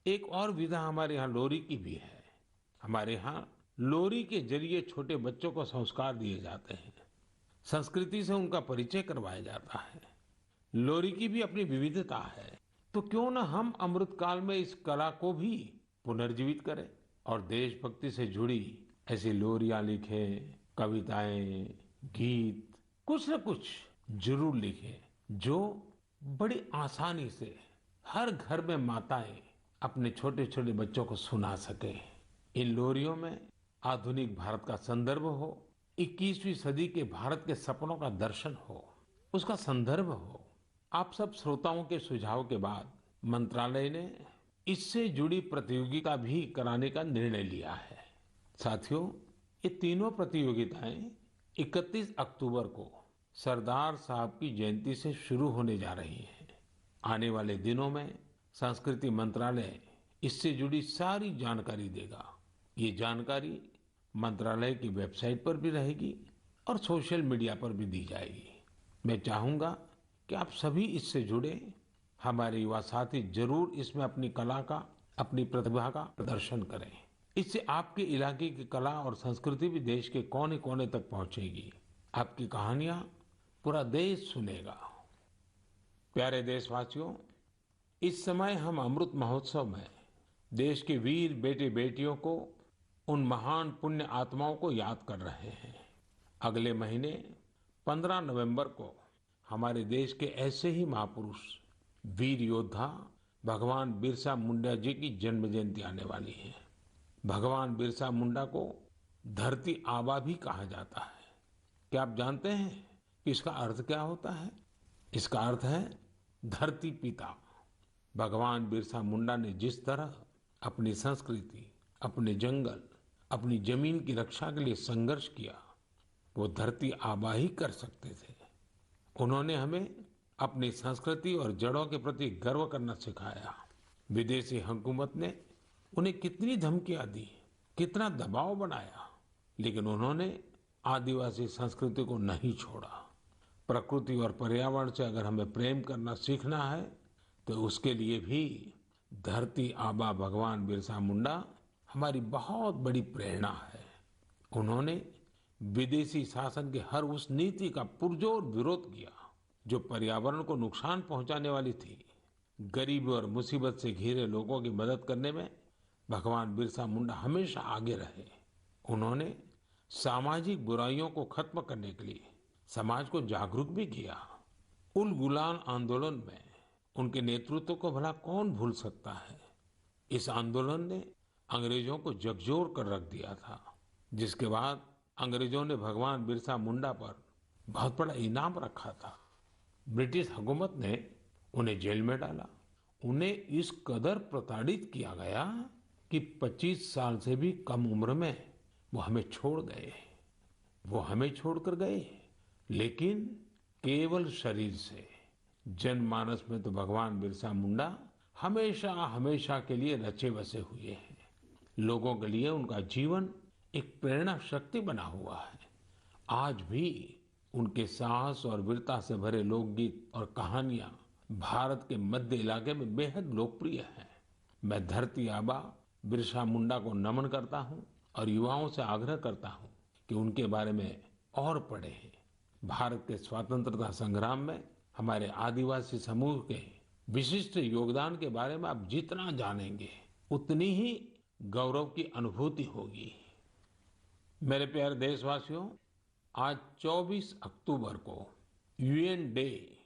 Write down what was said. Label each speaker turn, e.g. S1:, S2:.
S1: एक और विधा हमारे यहाँ लोरी की भी है। हमारे यहाँ लोरी के जरिए छोटे बच्चों को संस्कार दिए जाते हैं, संस्कृति से उनका परिचय करवाया जाता है। लोरी की भी अपनी विविधता है, तो क्यों ना हम अमृतकाल में इस कला को भी पुनर्जीवित करें और देशभक्ति से जुड़ी ऐसी लोरियां लिखें, कविताएं, गीत, कुछ न कुछ जरूर लिखें जो बड़ी आसानी से हर घर में माताएं अपने छोटे छोटे बच्चों को सुना सके। इन लोरियों में आधुनिक भारत का संदर्भ हो, 21वीं सदी के भारत के सपनों का दर्शन हो, उसका संदर्भ हो। आप सब श्रोताओं के सुझाव के बाद मंत्रालय ने इससे जुड़ी प्रतियोगिता भी कराने का निर्णय लिया है। साथियों, ये तीनों प्रतियोगिताएं 31 अक्टूबर को सरदार साहब की जयंती से शुरू होने जा रही हैं। आने वाले दिनों में संस्कृति मंत्रालय इससे जुड़ी सारी जानकारी देगा। ये जानकारी मंत्रालय की वेबसाइट पर भी रहेगी और सोशल मीडिया पर भी दी जाएगी। मैं चाहूंगा कि आप सभी इससे जुड़े। हमारे युवा साथी जरूर इसमें अपनी कला का, अपनी प्रतिभा का प्रदर्शन करें। इससे आपके इलाके की कला और संस्कृति भी देश के कोने कोने तक पहुंचेगी। आपकी कहानियां पूरा देश सुनेगा। प्यारे देशवासियों, इस समय हम अमृत महोत्सव में देश के वीर बेटे बेटियों को, उन महान पुण्य आत्माओं को याद कर रहे हैं। अगले महीने 15 नवंबर को हमारे देश के ऐसे ही महापुरुष, वीर योद्धा भगवान बिरसा मुंडा जी की जन्म जयंती आने वाली है। भगवान बिरसा मुंडा को धरती आबा भी कहा जाता है। क्या आप जानते हैं कि इसका अर्थ क्या होता है? इसका अर्थ है धरती पिता। भगवान बिरसा मुंडा ने जिस तरह अपनी संस्कृति, अपने जंगल, अपनी जमीन की रक्षा के लिए संघर्ष किया, वो धरती आबा ही कर सकते थे। उन्होंने हमें अपनी संस्कृति और जड़ों के प्रति गर्व करना सिखाया। विदेशी हुकूमत ने उन्हें कितनी धमकियां दी, कितना दबाव बनाया, लेकिन उन्होंने आदिवासी संस्कृति को नहीं छोड़ा। प्रकृति और पर्यावरण से अगर हमें प्रेम करना सीखना है तो उसके लिए भी धरती आबा भगवान बिरसा मुंडा हमारी बहुत बड़ी प्रेरणा है। उन्होंने विदेशी शासन के हर उस नीति का पुरजोर विरोध किया जो पर्यावरण को नुकसान पहुंचाने वाली थी। गरीब और मुसीबत से घिरे लोगों की मदद करने में भगवान बिरसा मुंडा हमेशा आगे रहे। उन्होंने सामाजिक बुराइयों को खत्म करने के लिए समाज को जागरूक भी किया। उल गुलान आंदोलन में उनके नेतृत्व को भला कौन भूल सकता है। इस आंदोलन ने अंग्रेजों को झकझोर कर रख दिया था, जिसके बाद अंग्रेजों ने भगवान बिरसा मुंडा पर बहुत बड़ा इनाम रखा था। ब्रिटिश हुकूमत ने उन्हें जेल में डाला। उन्हें इस कदर प्रताड़ित किया गया कि 25 साल से भी कम उम्र में वो हमें छोड़ गए। वो हमें छोड़कर गए, लेकिन केवल शरीर से। जनमानस में तो भगवान बिरसा मुंडा हमेशा हमेशा के लिए रचे बसे हुए हैं। लोगों के लिए उनका जीवन एक प्रेरणा शक्ति बना हुआ है। आज भी उनके साहस और वीरता से भरे लोकगीत और कहानियां भारत के मध्य इलाके में बेहद लोकप्रिय हैं। मैं धरती आबा बिरसा मुंडा को नमन करता हूं और युवाओं से आग्रह करता हूं कि उनके बारे में और पढ़ें। भारत के स्वतंत्रता संग्राम में हमारे आदिवासी समूह के विशिष्ट योगदान के बारे में आप जितना जानेंगे उतनी ही गौरव की अनुभूति होगी। मेरे प्यारे देशवासियों, आज 24 अक्टूबर को यूएन डे